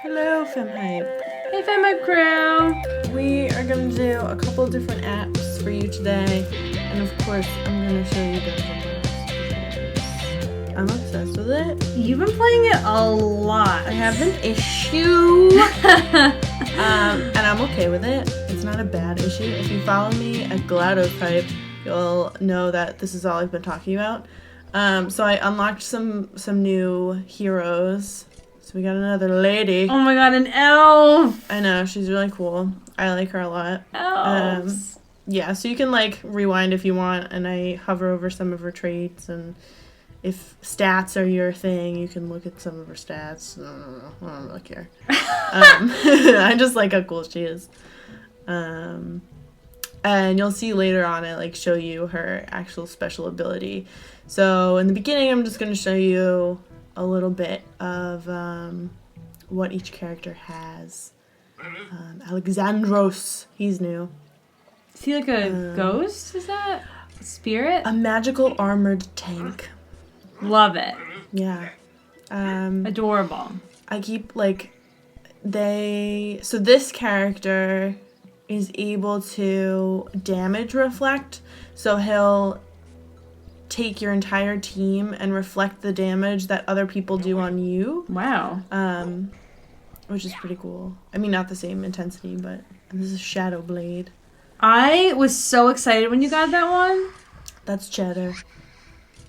Hello, FemHype. Hey, FemHype crew! We are going to do a couple of different apps for you today. And of course, I'm going to show you Dungeon because I'm obsessed with it. You've been playing it a lot. I have an issue. And I'm okay with it. It's not a bad issue. If you follow me at FemHype, you'll know that this is all I've been talking about. So I unlocked some new heroes. So we got another lady. Oh my god, an elf! I know, she's really cool. I like her a lot. Elves. Yeah, so you can like rewind if you want, and I hover over some of her traits, and if stats are your thing, you can look at some of her stats. I don't really care. I just like how cool she is. And you'll see later on it like show you her actual special ability. So in the beginning, I'm just going to show you a little bit of what each character has. Alexandros, he's new. Is he like a ghost? Is that a spirit? A magical armored tank. Love it. Yeah. Adorable. I keep like so this character is able to damage reflect, so he'll take your entire team and reflect the damage that other people do on you. Wow. Which is pretty cool. I mean, not the same intensity, but this is Shadow Blade. I was so excited when you got that one. That's Cheddar.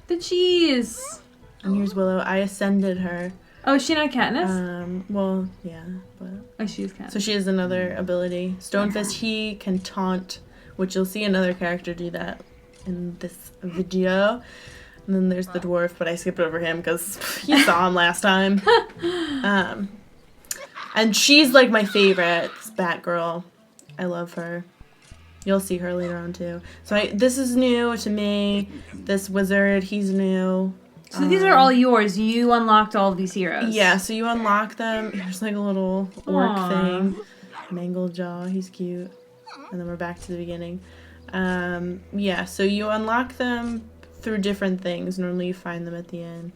The cheese. And here's Willow. I ascended her. Oh, is she not Katniss? Well, yeah, but... Oh, she's Katniss. So she has another ability. Stonefist, he can taunt, which you'll see another character do that in this video. And then there's the dwarf, but I skipped over him because you saw him last time. And she's like my favorite. It's Batgirl. I love her. You'll see her later on too. So this is new to me. This wizard, he's new. So these are all yours. You unlocked all of these heroes. Yeah, so you unlock them. There's like a little orc Aww. thing. Mangled Jaw, he's cute. And then we're back to the beginning. Yeah, so you unlock them through different things. Normally you find them at the end.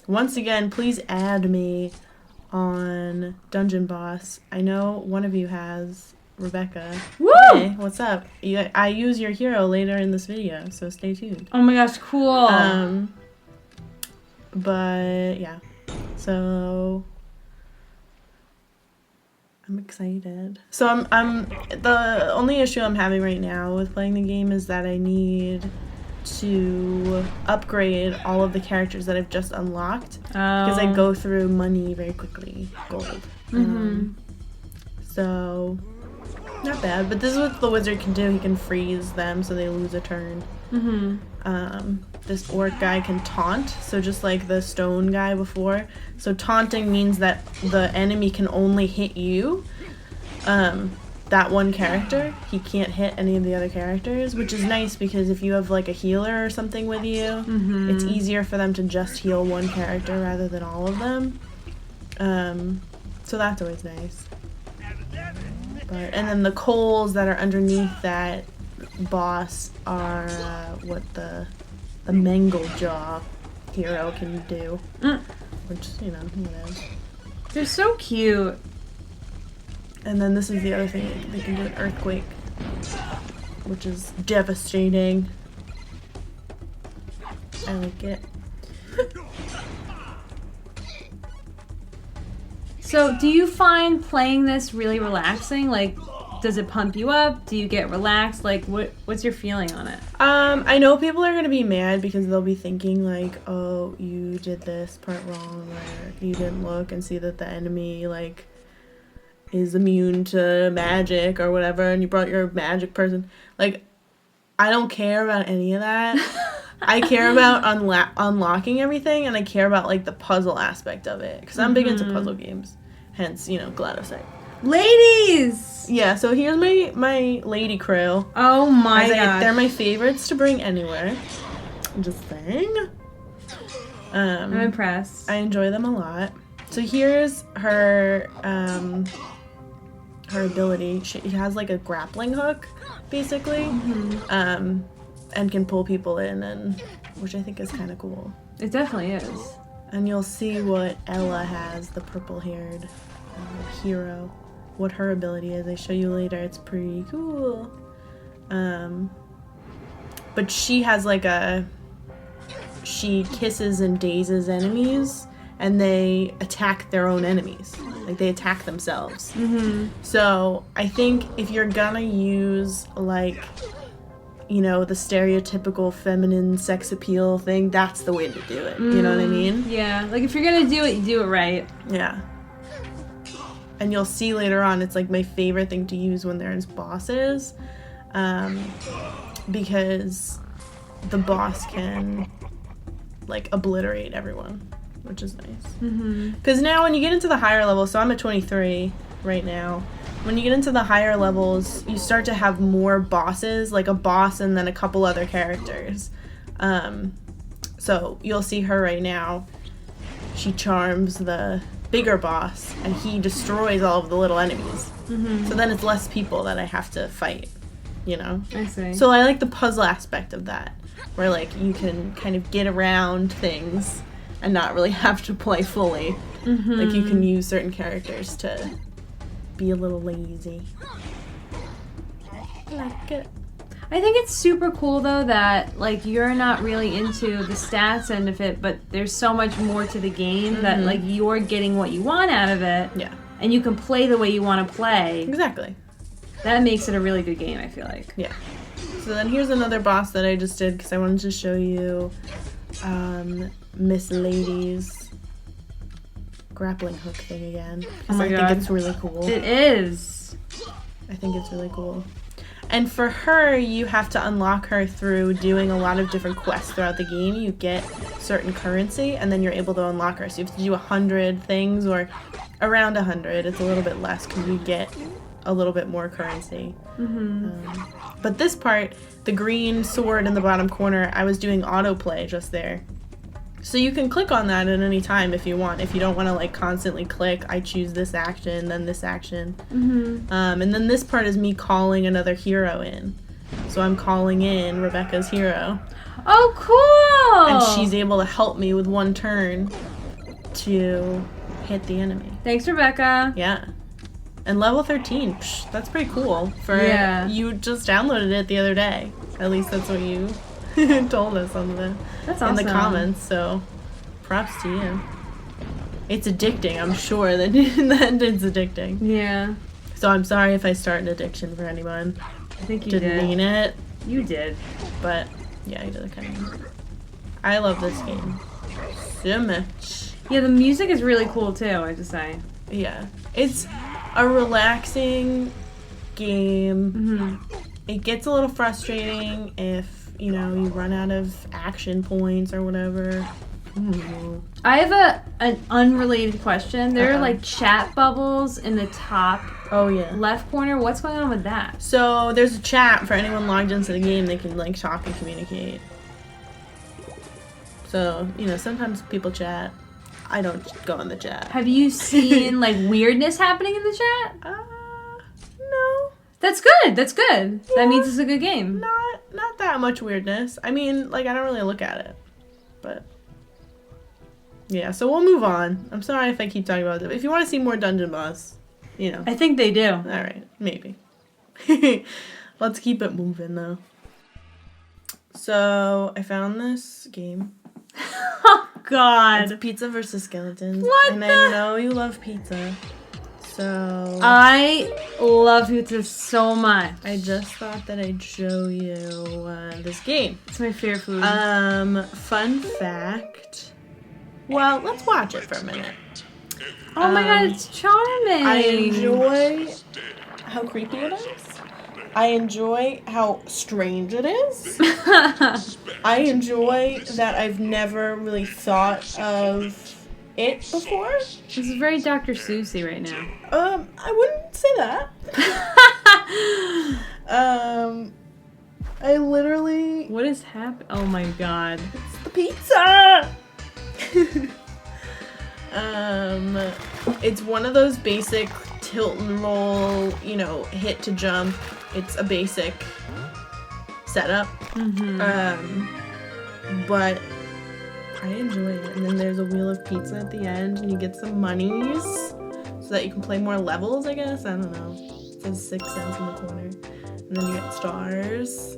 Once again, please add me on Dungeon Boss. I know one of you has, Rebecca. Woo! Hey, what's up? I use your hero later in this video, so stay tuned. Oh my gosh, cool. But yeah, so I'm excited. So I'm the only issue I'm having right now with playing the game is that I need to upgrade all of the characters that I've just unlocked because I go through money very quickly, gold. So not bad, but this is what the wizard can do. He can freeze them so they lose a turn. This orc guy can taunt, so just like the stone guy before. So taunting means that the enemy can only hit you. That one character, he can't hit any of the other characters, which is nice because if you have like a healer or something with you, it's easier for them to just heal one character rather than all of them. So that's always nice. And then the coals that are underneath that boss are what the Mangled Jaw hero can do. Which, you know, whatever. They're so cute. And then this is the other thing, they can do an earthquake, which is devastating. I like it. So, do you find playing this really relaxing? Like, does it pump you up? Do you get relaxed? Like, what's your feeling on it? I know people are going to be mad because they'll be thinking like, oh, you did this part wrong, or you didn't look and see that the enemy, like, is immune to magic or whatever, and you brought your magic person. Like, I don't care about any of that. I care about unlocking everything, and I care about, like, the puzzle aspect of it, because I'm big into puzzle games. Hence, you know, GLaDOSite. Ladies! Yeah, so here's my lady crew. Oh my god. They're my favorites to bring anywhere. I'm just saying. I'm impressed. I enjoy them a lot. So here's her her ability. She has like a grappling hook, basically, and can pull people in, and which I think is kind of cool. It definitely is. And you'll see what Ella has, the purple-haired hero, what her ability is. I show you later. It's pretty cool. But she has like she kisses and dazes enemies, and they attack their own enemies. Like, they attack themselves. Mm-hmm. So I think if you're gonna use, like, you know, the stereotypical feminine sex appeal thing, that's the way to do it. You know what I mean? Yeah. Like, if you're gonna do it, you do it right. Yeah. And you'll see later on, it's like my favorite thing to use when there's bosses, because the boss can, like, obliterate everyone, which is nice. Because now when you get into the higher levels, so I'm at 23 right now, when you get into the higher levels, you start to have more bosses, like a boss and then a couple other characters. So you'll see her right now. She charms the bigger boss, and he destroys all of the little enemies. So then it's less people that I have to fight, you know? I see. So I like the puzzle aspect of that, where, like, you can kind of get around things and not really have to play fully. Like, you can use certain characters to be a little lazy. I like it. I think it's super cool, though, that, like, you're not really into the stats end of it, but there's so much more to the game that, like, you're getting what you want out of it. Yeah. And you can play the way you want to play. Exactly. That makes it a really good game, I feel like. Yeah. So then here's another boss that I just did because I wanted to show you Miss Lady's grappling hook thing again. Because I think it's really cool. It is. I think it's really cool. And for her, you have to unlock her through doing a lot of different quests throughout the game. You get certain currency, and then you're able to unlock her. So you have to do 100 things, or around 100. It's a little bit less because you get a little bit more currency. But this part, the green sword in the bottom corner, I was doing autoplay just there. So you can click on that at any time if you want. If you don't want to, like, constantly click, I choose this action, then this action. And then this part is me calling another hero in. So I'm calling in Rebecca's hero. Oh, cool! And she's able to help me with one turn to hit the enemy. Thanks, Rebecca. Yeah. And level 13, psh, that's pretty cool. You just downloaded it the other day. At least that's what you told us on the in the comments. So, props to you. It's addicting. I'm sure that it's addicting. Yeah. So I'm sorry if I start an addiction for anyone. I think you Didn't mean it. You did. But yeah, I did kind of. I love this game so much. Yeah, the music is really cool too. I have to say. Yeah, it's a relaxing game. It gets a little frustrating if, you know, you run out of action points or whatever. I have an unrelated question. There are like chat bubbles in the top left corner. What's going on with that? So there's a chat for anyone logged into the game. They can, like, talk and communicate. So, you know, sometimes people chat. I don't go in the chat. Have you seen, like, weirdness happening in the chat? No. That's good. That's good. Yeah, that means it's a good game. Not that much weirdness. I mean, like, I don't really look at it. But yeah, so we'll move on. I'm sorry if I keep talking about it. If you want to see more Dungeon Boss, you know. I think they do. All right, maybe. Let's keep it moving, though. So I found this game. Oh, God. It's Pizza vs. Skeletons. What And I know you love pizza. So I love pizza so much. I just thought that I'd show you this game. It's my favorite food. Fun fact. Well, let's watch it for a minute. Oh my God, it's charming. I enjoy how creepy it is. I enjoy how strange it is. I enjoy that I've never really thought of it before. This is very Dr. Seussy right now. I wouldn't say that. I literally... What is happening? Oh my God. It's the pizza! It's one of those basic tilt and roll, you know, hit to jump. It's a basic setup. But I enjoy it. And then there's a wheel of pizza at the end, and you get some monies so that you can play more levels, I guess. I don't know. It says 6 cents in the corner. And then you get stars.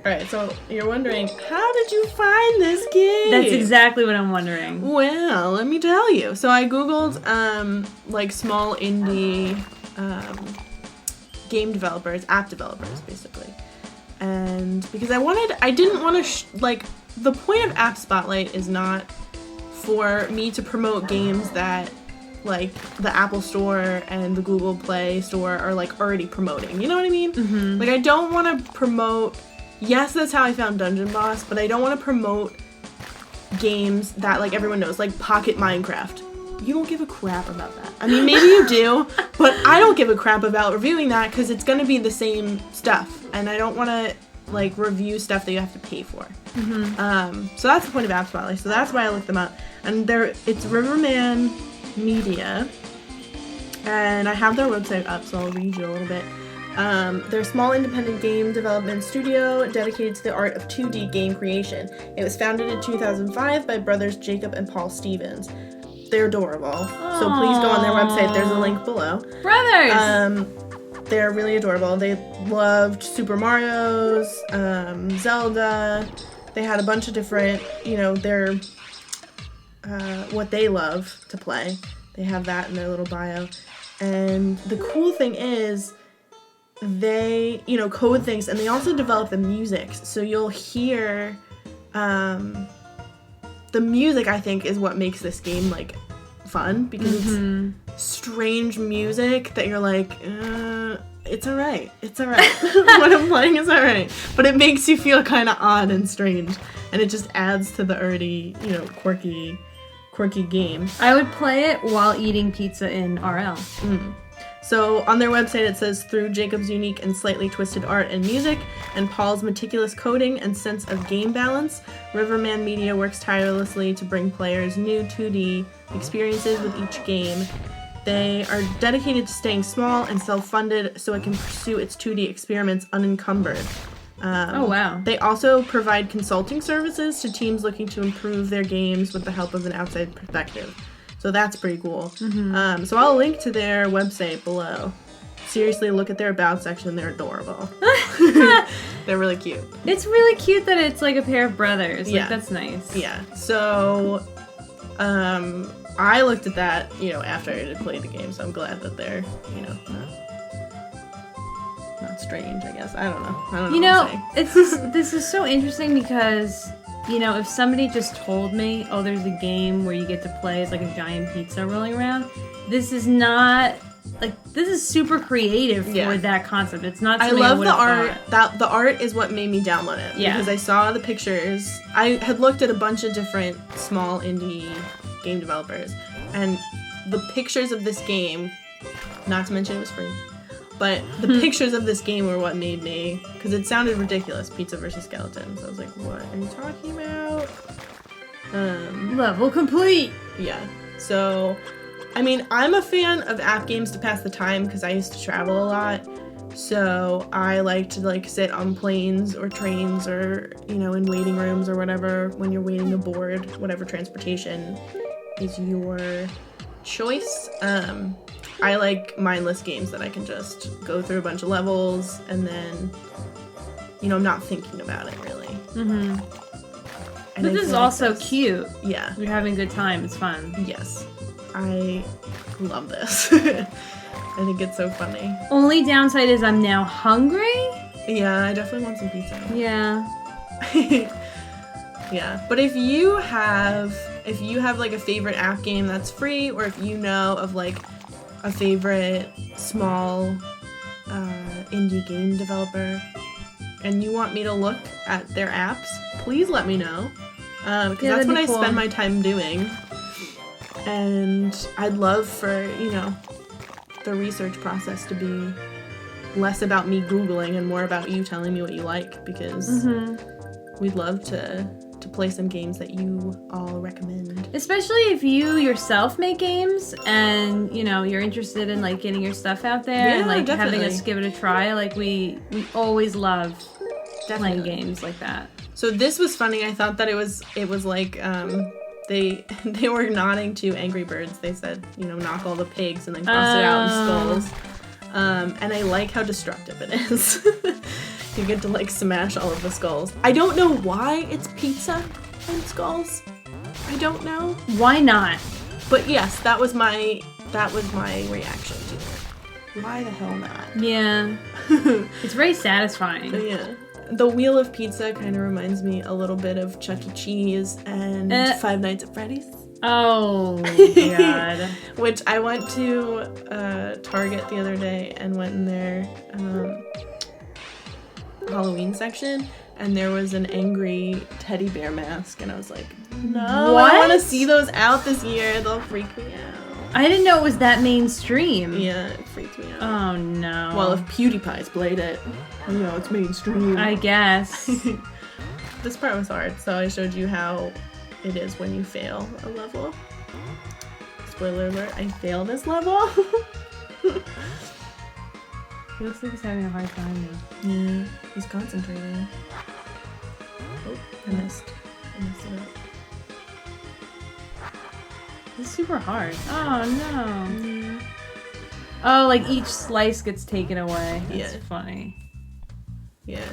Alright, so you're wondering, how did you find this game? That's exactly what I'm wondering. Well, let me tell you. So I googled like small indie game developers, app developers, basically. And because I didn't want to, like, the point of App Spotlight is not for me to promote games that, like, the Apple Store and the Google Play Store are, like, already promoting. You know what I mean? Mm-hmm. Like, I don't want to promote, yes, that's how I found Dungeon Boss, but I don't want to promote games that, like, everyone knows, like Pocket Minecraft. You don't give a crap about that. I mean, maybe you do, but I don't give a crap about reviewing that because it's going to be the same stuff, and I don't want to, like, review stuff that you have to pay for. Mm-hmm. So that's the point of App Spotlight. So that's why I looked them up. And it's Riverman Media, and I have their website up, so I'll read you a little bit. They're a small independent game development studio dedicated to the art of 2D game creation. It was founded in 2005 by brothers Jacob and Paul Stevens. They're adorable. So please go on their website. There's a link below. Brothers! They're really adorable. They loved Super Mario's, Zelda. They had a bunch of different, you know, their what they love to play. They have that in their little bio. And the cool thing is they, you know, code things, and they also develop the music. So you'll hear the music, I think, is what makes this game, like, fun, because it's strange music that you're like, it's alright. It's alright. What I'm playing is alright. But it makes you feel kind of odd and strange, and it just adds to the already, you know, quirky game. I would play it while eating pizza in RL. So on their website it says, through Jacob's unique and slightly twisted art and music, and Paul's meticulous coding and sense of game balance, Riverman Media works tirelessly to bring players new 2D experiences with each game. They are dedicated to staying small and self-funded so it can pursue its 2D experiments unencumbered. Oh, wow. They also provide consulting services to teams looking to improve their games with the help of an outside perspective. So that's pretty cool. So I'll link to their website below. Seriously, look at their About section. They're adorable. They're really cute. It's really cute that it's like a pair of brothers. Yeah. Like, that's nice. Yeah. So I looked at that, you know, after I had played the game. So I'm glad that they're, you know, not strange, I guess. I don't know. You know, it's just, this is so interesting because, you know, if somebody just told me, oh, there's a game where you get to play as like a giant pizza rolling around, this is not, like, this is super creative for that concept. It's not something I love the art. The art is what made me download it. Yeah. Because I saw the pictures. I had looked at a bunch of different small indie game developers, and the pictures of this game, not to mention it was free, but the pictures of this game were what made me, because it sounded ridiculous, Pizza vs. Skeletons. I was like, what are you talking about? Level complete! Yeah. So, I mean, I'm a fan of app games to pass the time because I used to travel a lot. So I like to, like, sit on planes or trains or, you know, in waiting rooms or whatever when you're waiting to board, whatever transportation is your choice. I like mindless games that I can just go through a bunch of levels and then, you know, I'm not thinking about it really. But this is also cute. Yeah. You're having a good time. It's fun. Yes. I love this. I think it's so funny. Only downside is I'm now hungry. Yeah, I definitely want some pizza. Yeah. Yeah. But if you have like a favorite app game that's free, or if you know of like a favorite small indie game developer and you want me to look at their apps, please let me know. Because that's what I spend my time doing. And I'd love for, you know, the research process to be less about me Googling and more about you telling me what you like, because we'd love to play some games that you all recommend. Especially if you yourself make games and, you know, you're interested in, like, getting your stuff out there and, like, having us give it a try. Like, we always love playing games like that. So this was funny. I thought that it was like they were nodding to Angry Birds. They said, you know, knock all the pigs and then toss it out in skulls. And I like how destructive it is. You get to like smash all of the skulls. I don't know why it's pizza and skulls. I don't know. Why not? But yes, that was my reaction to it. Why the hell not? Yeah. It's very satisfying. Yeah. The Wheel of Pizza kind of reminds me a little bit of Chuck E. Cheese and Five Nights at Freddy's. Oh, God. Which I went to Target the other day and went in their Halloween section, and there was an angry teddy bear mask, and I was like, no, what? I want to see those out this year. They'll freak me out. I didn't know it was that mainstream. Yeah, it freaked me out. Oh, no. Well, if PewDiePie's played it, you know, it's mainstream. I guess. This part was hard, so I showed you how it is when you fail a level. Spoiler alert, I failed this level. He looks like he's having a hard time though. Yeah, he's concentrating. Oh, I messed it up. This is super hard. Oh, no. Yeah. Oh, like each slice gets taken away. That's funny. Yeah.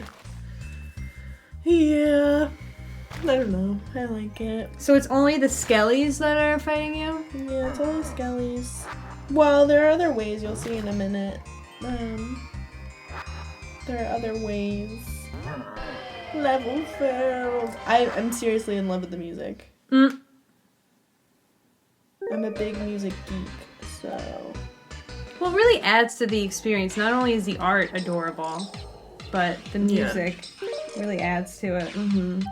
Yeah. I don't know. I like it. So it's only the skellies that are fighting you? Yeah, it's only skellies. Well, there are other ways, you'll see in a minute. There are other ways. Level failed. I'm seriously in love with the music. I'm a big music geek, so... Well, it really adds to the experience. Not only is the art adorable, but the music really adds to it. Mm-hmm.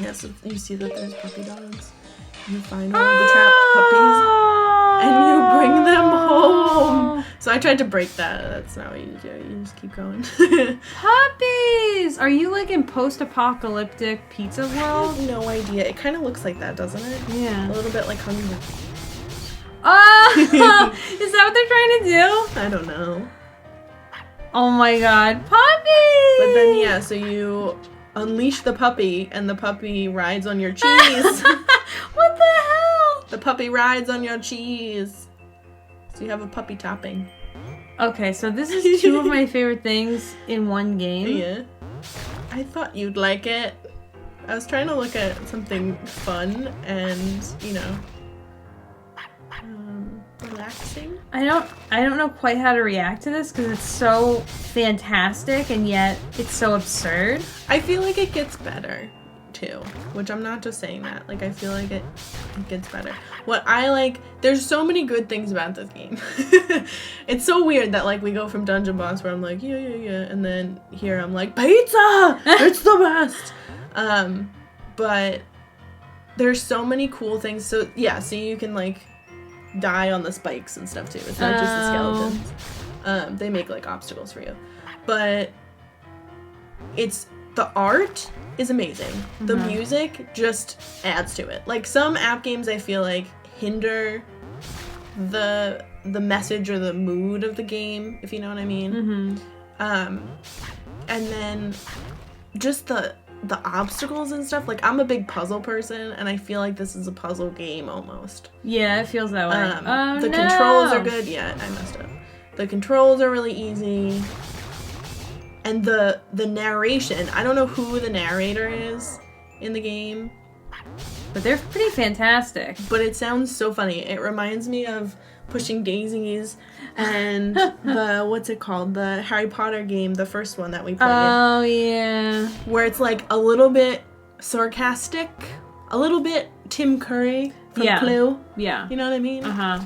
Yeah, so you see that there's puppy dogs. You find all the trapped puppies, and you bring them home. So I tried to break that. That's not what you do. You just keep going. Puppies! Are you like in post-apocalyptic pizza I world? have no idea. It kind of looks like that, doesn't it? Yeah. A little bit like Hungry. Oh! Is that what they're trying to do? I don't know. Oh my god. Puppies! But then, yeah, so you unleash the puppy, and the puppy rides on your cheese. What the hell? The puppy rides on your cheese. So you have a puppy topping. Okay, so this is two of my favorite things in one game. Yeah. I thought you'd like it. I was trying to look at something fun and, you know, relaxing. I don't know quite how to react to this because it's so fantastic and yet it's so absurd. I feel like it gets better too, which I'm not just saying that. Like, I feel like it gets better. What I like, there's so many good things about this game. It's so weird that like we go from dungeon boss where I'm like yeah, and then here I'm like pizza, it's the best. But there's so many cool things. So yeah, so you can like die on the spikes and stuff too. It's not just the skeletons. They make like obstacles for you, but the art is amazing. The music just adds to it. Like some app games I feel like hinder the message or the mood of the game, if you know what I mean. And then just the obstacles and stuff. Like I'm a big puzzle person, and I feel like this is a puzzle game almost. Yeah, it feels that way. The controls are good. Yeah, I messed up. The controls are really easy. And the narration, I don't know who the narrator is in the game, but they're pretty fantastic. But it sounds so funny. It reminds me of Pushing Daisies and the, what's it called? The Harry Potter game, the first one that we played. Oh, yeah. Where it's like a little bit sarcastic, a little bit Tim Curry from Clue. Yeah. You know what I mean?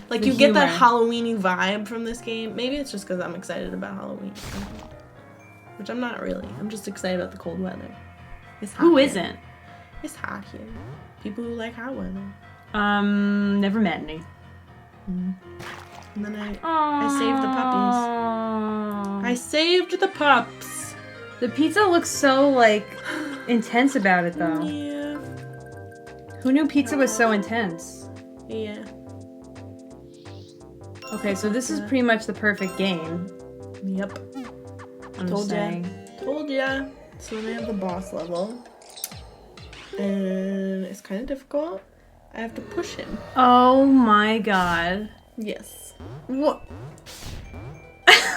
Like you get that Halloween-y vibe from this game. Maybe it's just because I'm excited about Halloween. Which I'm not really. I'm just excited about the cold weather. It's hot Who here. isn't? It's hot here. People who like hot weather. Never met any. And then I saved the puppies. I saved the pups. The pizza looks so, like, intense about it, though. Yeah. Who knew pizza was so intense? Yeah. Okay, so this is pretty much the perfect game. Yep. Told ya. Told ya. So then I have the boss level. And it's kind of difficult. I have to push him. Oh my god. Yes. What?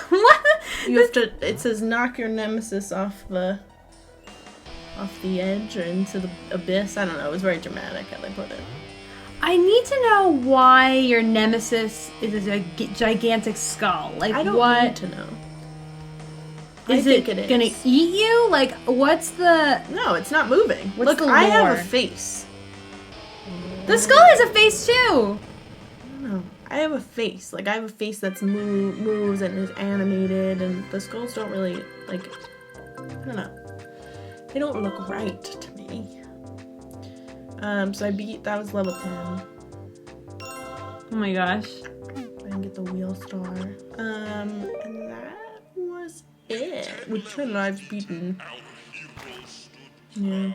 What? You have to, it says knock your nemesis off the edge or into the abyss. I don't know. It was very dramatic how they put it. I need to know why your nemesis is a gigantic skull. Like, I don't what? need to know. Is I think it it is. gonna eat you? Like, what's the... No, it's not moving. What's Look, the I have lore? a face. The skull has a face too! No, I have a face. Like, I have a face that's moves and is animated, and the skulls don't really, like, I don't know. They don't look right to me. So that was level 10. Oh my gosh. I didn't get the wheel star. And that was it. With 10 lives beaten. Yeah.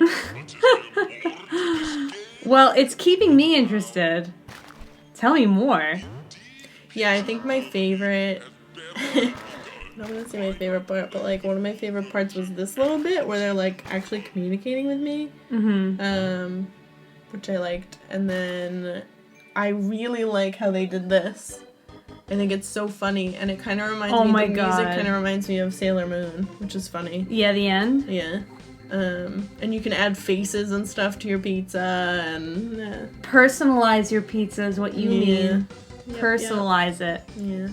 Well, it's keeping me interested. Tell me more. Yeah, I think my favorite... I don't want to say my favorite part, but, like, one of my favorite parts was this little bit where they're, like, actually communicating with me. Mm-hmm. Which I liked. And then I really like how they did this. I think it's so funny, and it kind of reminds me, the music kind of reminds me of Sailor Moon, which is funny. Yeah, the end? Yeah. And you can add faces and stuff to your pizza, and... Personalize your pizza is what you mean. Yep, Personalize it. Yeah.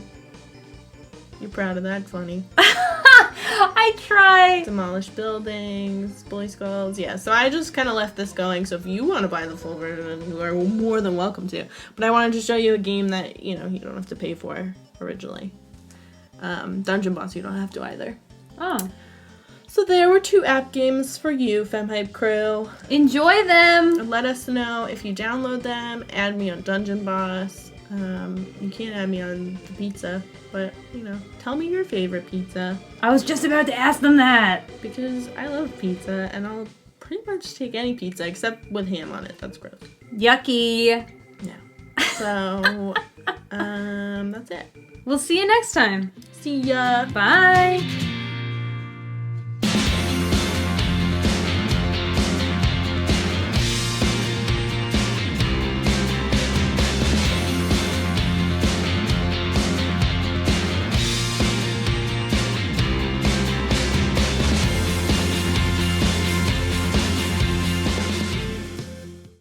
You're proud of that, funny. I try. Demolish buildings, bully skulls. Yeah, so I just kind of left this going. So if you want to buy the full version, you are more than welcome to. But I wanted to show you a game that, you know, you don't have to pay for originally. Dungeon Boss, you don't have to either. Oh. So there were 2 app games for you, FemHype crew. Enjoy them. And let us know if you download them. Add me on Dungeon Boss. You can't add me on the pizza, but, you know, tell me your favorite pizza. I was just about to ask them that. Because I love pizza, and I'll pretty much take any pizza, except with ham on it. That's gross. Yucky. Yeah. So, that's it. We'll see you next time. See ya. Bye.